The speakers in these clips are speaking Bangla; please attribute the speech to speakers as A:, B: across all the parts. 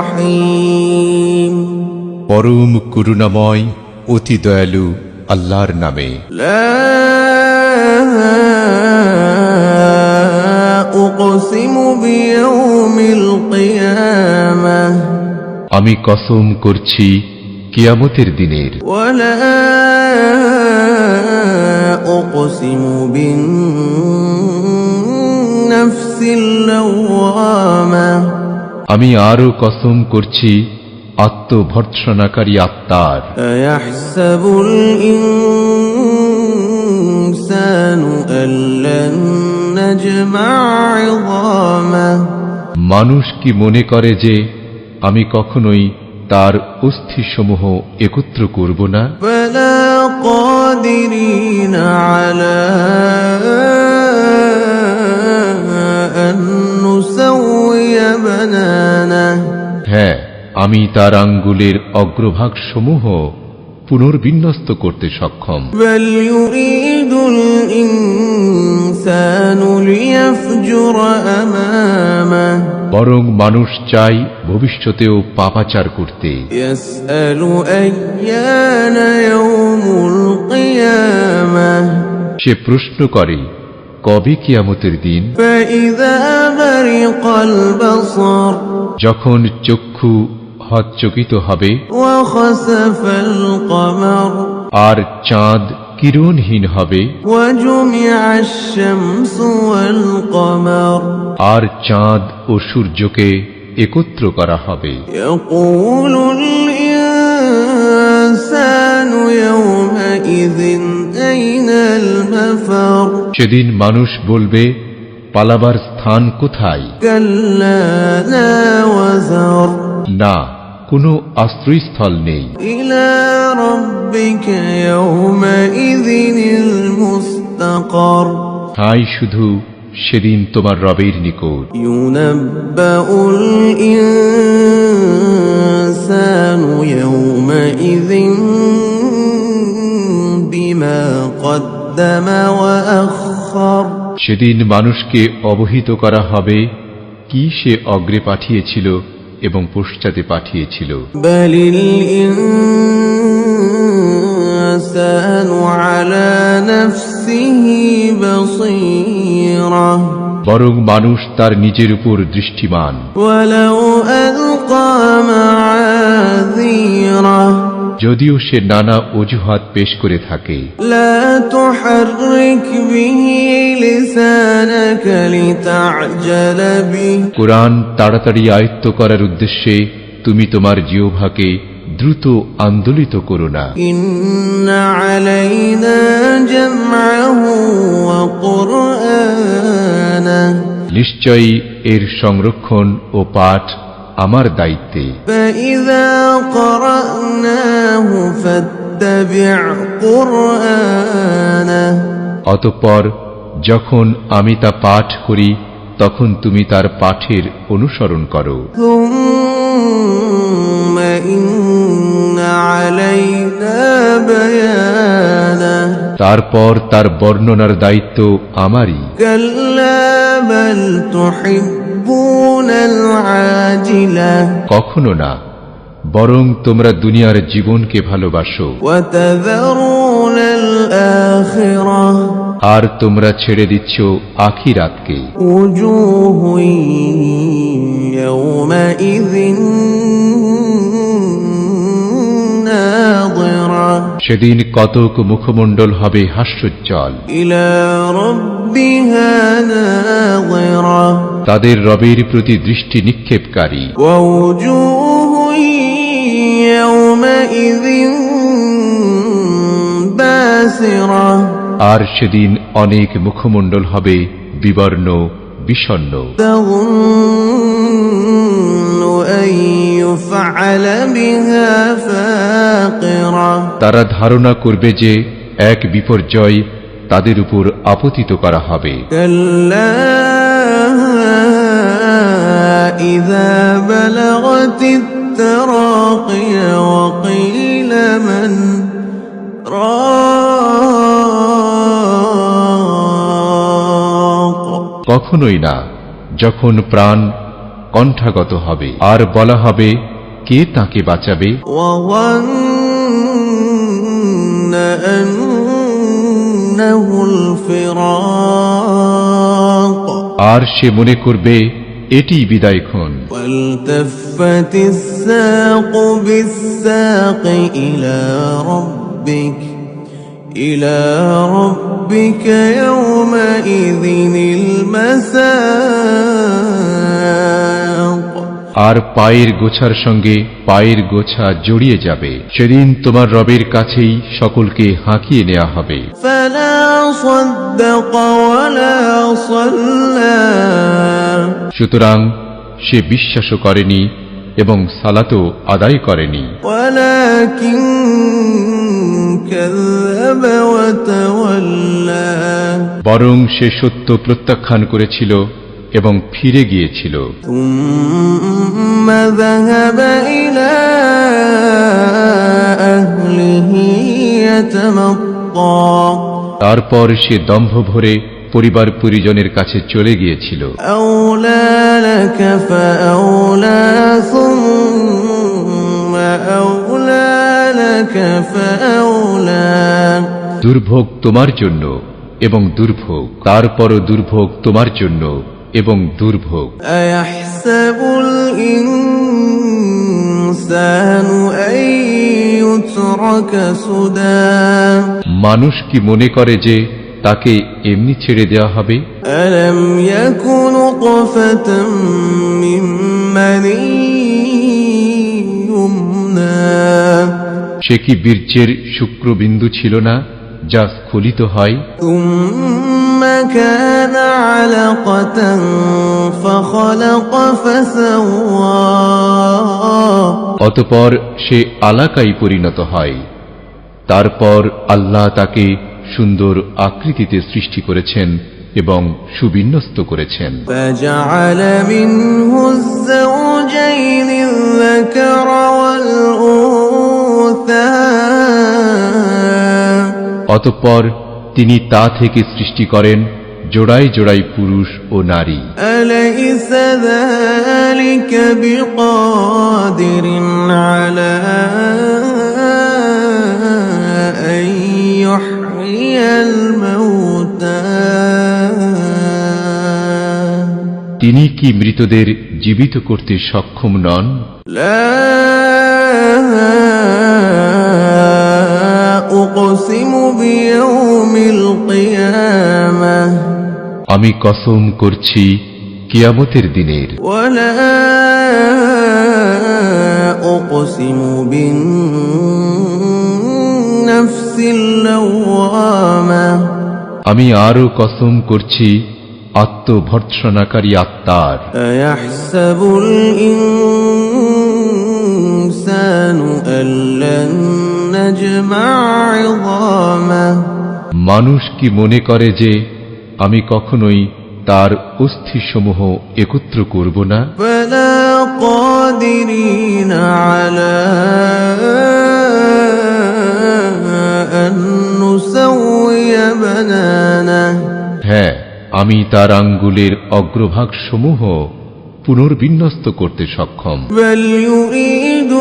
A: الرحيم
B: পরম করুণাময় অতি দয়ালু আল্লাহর নামে।
A: لا أقسم بيوم القيامة
B: আমি কসম করছি কিয়ামতের দিনের।
A: ولا أقسم بالنفس اللوامة
B: আমি আরো কসম করছি আত্মভর্ৎসনাকারী আত্মার।
A: أيحسب الإنسان أن لن نجمع عظامه
B: মানুষ কি মনে করে যে আমি কখনোই তার অস্থিসমূহ একত্র করব না?
A: بلى قادرين على أن نسوي بنانه
B: হ্যাঁ, আমি তার আঙ্গুলের অগ্রভাগ সমূহ পুনর্বিন্যস্ত করতে সক্ষম।
A: بل يريد الإنسان ليفجر أمامه
B: বরং মানুষ চাই ভবিষ্যতেও পাপাচার করতে।
A: يسأل أيان يوم القيامة
B: সে প্রশ্ন করে কবে কিয়ামতের দিন?
A: فإذا برق البصر
B: যখন চক্ষু হতচকিত হবে
A: وخسف القمر
B: আর চাঁদ কিরণহীন হবে
A: وجمع الشمس والقمر
B: আর চাঁদ ও সূর্যকে একত্র করা হবে।
A: يقول الإنسان يومئذ أين المفر
B: সেদিন মানুষ বলবে পালাবার স্থান কোথায়?
A: كلا لا وزر
B: না, কোনো আশ্রয়স্থল নেই।
A: إلى ربك يومئذ المستقر
B: ঠাঁই শুধু সেদিন তোমার রবের নিকট।
A: ينبأ الإنسان يومئذ بما قدم وأخر
B: সেদিন মানুষকে অবহিত করা হবে কি সে অগ্রে পাঠিয়েছিল এবং পশ্চাতে পাঠিয়েছিল।
A: بل الإنسان على نفسه بصيرة
B: বরং মানুষ তার নিজের উপর দৃষ্টিমান।
A: ولو ألقى معاذيره
B: যদিও সে নানা অজুহাত পেশ করে থাকে।
A: لا تحرك به لسانك لتعجل به
B: কোরআন তাড়াতাড়ি আয়ত্ত করার উদ্দেশ্যে তুমি তোমার জিহ্বাকে দ্রুত আন্দোলিত করো না।
A: إن علينا جمعه وقرآنه
B: নিশ্চয়ই এর সংরক্ষণ ও পাঠ আমার দায়িত্বে।
A: فإذا قرأناه فاتبع قرآنه
B: অতঃপর যখন আমি তা পাঠ করি তখন তুমি তার পাঠের অনুসরণ করো।
A: ثم إن علينا بيانه
B: তারপর তার বর্ণনার দায়িত্ব আমারই।
A: كلا بل تحبون العاجلة
B: কখনো না, বরং তোমরা দুনিয়ার জীবনকে ভালোবাসো
A: وتذرون الآخرة
B: আর তোমরা ছেড়ে দিচ্ছ আখিরাতকে।
A: وجوه يومئذ ناظرة
B: সেদিন কতক মুখমণ্ডল হবে হাস্যোজ্জ্বল,
A: إلى ربها ناظرة
B: তাদের রবের প্রতি দৃষ্টি নিক্ষেপকারী।
A: ووجوه يومئذ باسرة
B: আর সেদিন অনেক মুখমণ্ডল হবে বিবর্ণ বিষণ্ণ,
A: تظن أن يفعل بها فاقرة
B: তারা ধারণা করবে যে এক বিপর্যয় তাদের উপর আপতিত করা হবে।
A: كلا إذا بلغت التراقي وقيل من راق
B: কখনোই না, যখন প্রাণ কণ্ঠাগত হবে, আর বলা হবে, কে তাকে বাঁচাবে?
A: وظن أنه الفراق
B: আর সে মনে করবে এটি বিদায়ক্ষণ।
A: والتفت الساق بالساق إلى ربك يومئذ المساق
B: আর পায়ের গোছার সঙ্গে পায়ের গোছা জড়িয়ে যাবে। সেদিন তোমার রবের কাছেই সকলকে হাঁকিয়ে নেওয়া হবে।
A: فلا صدق ولا صلى
B: সুতরাং সে বিশ্বাসও করেনি এবং সালাতও আদায় করেনি,
A: ولكن كذب وتولى
B: বরং সে সত্য প্রত্যাখ্যান করেছিল এবং ফিরে গিয়েছিল।
A: ثم ذهب إلى أهله يتمطى
B: তারপর সে দম্ভ ভরে পরিবার পরিজনের কাছে চলে গিয়েছিল।
A: أولى لك فأولى ثم أولى لك فأولى
B: দুর্ভোগ তোমার জন্য এবং দুর্ভোগ, তারপরও দুর্ভোগ তোমার জন্য এবং দুর্ভোগ।
A: أيحسب الإنسان أن يترك سدى
B: মানুষ কি মনে করে যে তাকে এমনি ছেড়ে দেওয়া হবে?
A: ألم يكن نطفة من مني يمنى
B: সে কি বীর্যের শুক্রবিন্দু ছিল না, যা স্খলিত হয়?
A: ثم كان علقة فخلق فسوى
B: অতঃপর সে আলাকায় পরিণত হয়, তারপর আল্লাহ তাকে সুন্দর আকৃতিতে সৃষ্টি করেছেন এবং সুবিন্যস্ত করেছেন।
A: فجعل منه الزوجين الذكر والأنثى
B: অতঃপর তিনি তা থেকে সৃষ্টি করেন জোড়ায় জোড়ায় পুরুষ ও নারী।
A: أليس ذلك بقادر على أن يحيي الموتى
B: তিনি কি মৃতদের জীবিত করতে সক্ষম নন?
A: لا أقسم بيوم القيامة
B: আমি কসম করছি কিয়ামতের দিনের,
A: ولا أقسم بالنفس اللوامة
B: আমি আরো কসম করছি আত্মভর্ৎসনাকারী আত্মার।
A: أيحسب الإنسان أن لن نجمع عظامه
B: মানুষ কি মনে করে যে আমি কখনোই তার অস্থিসমূহ একত্র করব না?
A: بلى قادرين على أن نسوي بنانه
B: হ্যাঁ, আমি তার আঙ্গুলের অগ্রভাগ সমূহ পুনর্বিন্যস্ত করতে সক্ষম।
A: بل يريد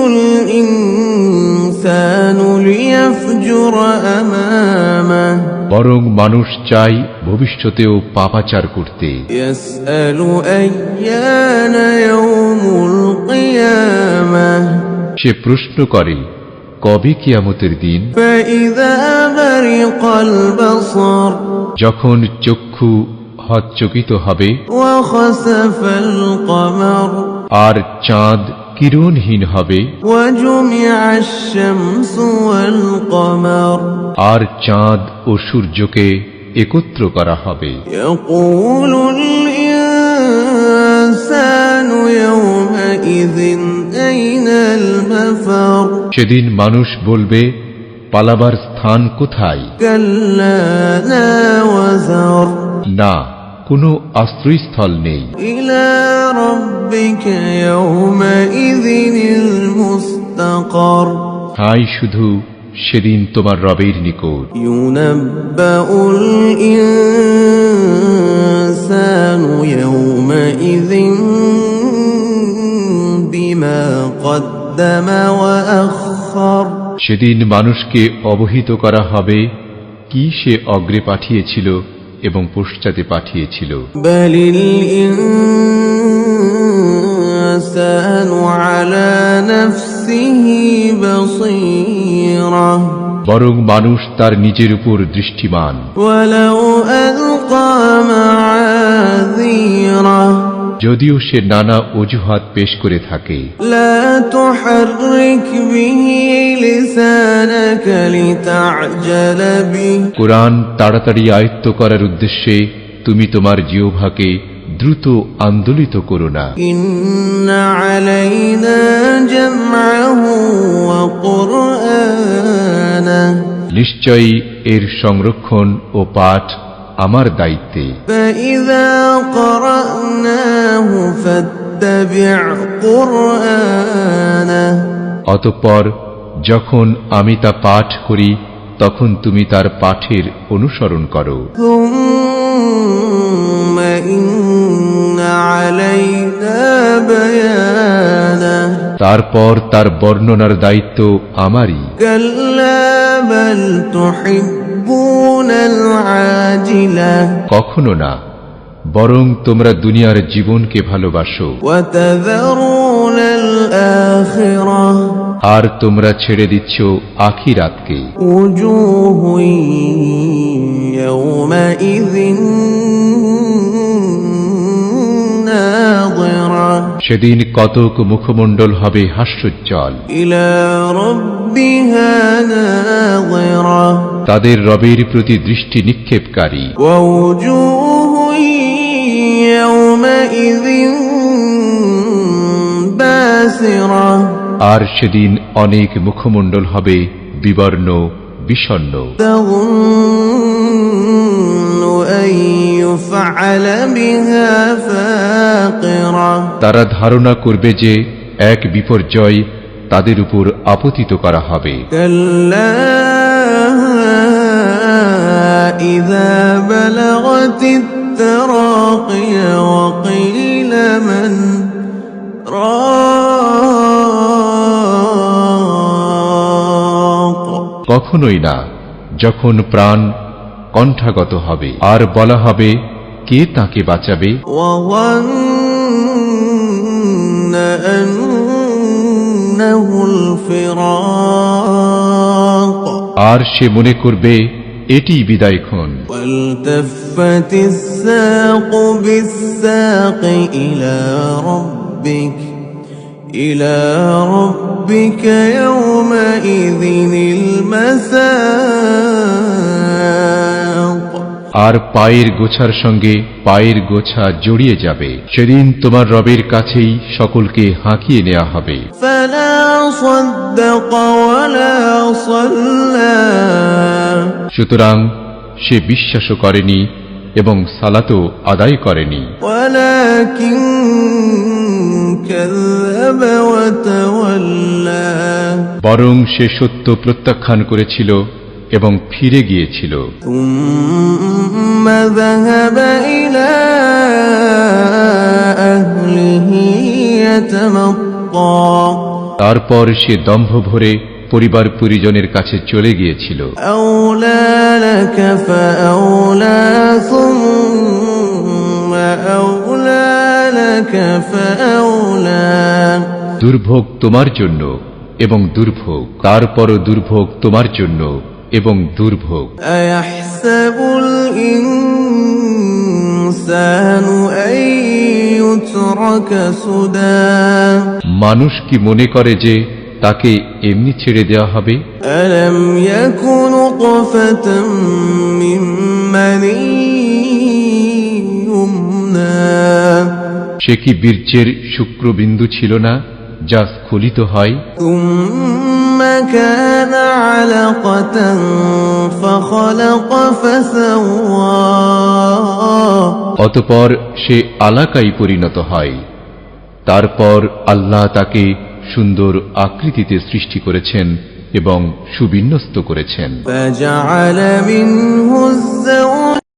A: الإنسان ليفجر أمامه
B: বরং মানুষ চাই ভবিষ্যতেও পাপাচার করতে।
A: يسأل أيان يوم القيامة
B: সে প্রশ্ন করে কবে কিয়ামতের দিন?
A: فإذا برق البصر
B: যখন চক্ষু হতচকিত হবে
A: وخسف القمر
B: আর চাঁদ কিরণহীন হবে,
A: وجمع الشمس والقمر
B: আর চাঁদ ও সূর্যকে একত্র করা হবে।
A: يقول الإنسان يومئذ أين المفر
B: সেদিন মানুষ বলবে, পালাবার স্থান কোথায়?
A: كلا لا وزر
B: না, কোনো আশ্রয়স্থল নেই।
A: إلى ربك يومئذ المستقر
B: হাই শুধু সেদিন তোমার রবের নিকট।
A: ينبأ الإنسان يومئذ بما قدم وأخر
B: সেদিন মানুষকে অবহিত করা হবে কি সে অগ্রে পাঠিয়েছিল এবং পশ্চাতে পাঠিয়েছিল।
A: بل الإنسان على نفسه بصيرة
B: বরং মানুষ তার নিজের উপর দৃষ্টিমান।
A: ولو ألقى معاذيره
B: যদিও সে নানা অজুহাত পেশ করে থাকে।
A: لا تحرك به لسانك لتعجل به
B: কোরআন তাড়াতাড়ি আয়ত্ত করার উদ্দেশ্যে তুমি তোমার জিহ্বাকে দ্রুত আন্দোলিত করো না।
A: إن علينا جمعه وقرآنه
B: নিশ্চয়ই এর সংরক্ষণ ও পাঠ আমার দায়িত্বে।
A: فإذا قرأناه فاتبع قرآنه
B: অতঃপর যখন আমি তা পাঠ করি তখন তুমি তার পাঠের অনুসরণ করো।
A: ثم إن علينا بيانه
B: তারপর তার বর্ণনার দায়িত্ব আমারই।
A: كلا بل تحبون العاجلة
B: কখনো না, বরং তোমরা দুনিয়ার জীবনকে ভালোবাসো
A: وتذرون الآخرة
B: আর তোমরা ছেড়ে দিচ্ছ আখিরাতকে।
A: وجوه يومئذ ناظرة
B: সেদিন কতক মুখমণ্ডল হবে হাস্যোজ্জ্বল,
A: إلى ربها ناظرة
B: তাদের রবের প্রতি দৃষ্টি নিক্ষেপকারী।
A: ووجوه يومئذ باسرة
B: আর সেদিন অনেক মুখমণ্ডল হবে বিবর্ণ বিষণ্ণ,
A: تظن أن يفعل بها فاقرة
B: তারা ধারণা করবে যে এক বিপর্যয় তাদের উপর আপতিত করা হবে।
A: كلا إذا بلغت التراقي وقيل من راق
B: কখনোই না, যখন প্রাণ কণ্ঠাগত হবে আর বলা হবে কে তাকে বাঁচাবে।
A: وظن أنه الفراق
B: আর সে মনে করবে এটি বিদায়ক্ষণ।
A: والتفت الساق بالساق إلى ربك يومئذ المساق
B: আর পায়ের গোছার সঙ্গে পায়ের গোছা জড়িয়ে যাবে। সেদিন তোমার রবের কাছেই সকলকে হাঁকিয়ে নেওয়া হবে।
A: فلا صدق ولا صلى
B: সুতরাং সে বিশ্বাসও করেনি এবং সালাতও আদায় করেনি,
A: ولكن كذب وتولى
B: বরং সে সত্য প্রত্যাখ্যান করেছিল এবং ফিরে গিয়েছিল।
A: ثم ذهب إلى أهله يتمطى
B: তারপর সে দম্ভ ভরে পরিবার পরিজনের কাছে চলে গিয়েছিল।
A: أولى لك فأولى ثم أولى لك فأولى
B: দুর্ভোগ তোমার জন্য এবং দুর্ভোগ, তারপরও দুর্ভোগ তোমার জন্য এবং দুর্ভোগ।
A: أيحسب الإنسان أن يترك سدى
B: মানুষ কি মনে করে যে তাকে এমনি ছেড়ে দেওয়া হবে?
A: ألم يكن نطفة من مني يمنى
B: সে কি বীর্যের শুক্রবিন্দু ছিল না যা স্খলিত হয়?
A: ثم كان علقة فخلق فسوى
B: অতঃপর সে আলাকায় পরিণত হয়, তারপর আল্লাহ তাকে সুন্দর আকৃতিতে সৃষ্টি করেছেন এবং সুবিন্যস্ত করেছেন।
A: فجعل منه الزوج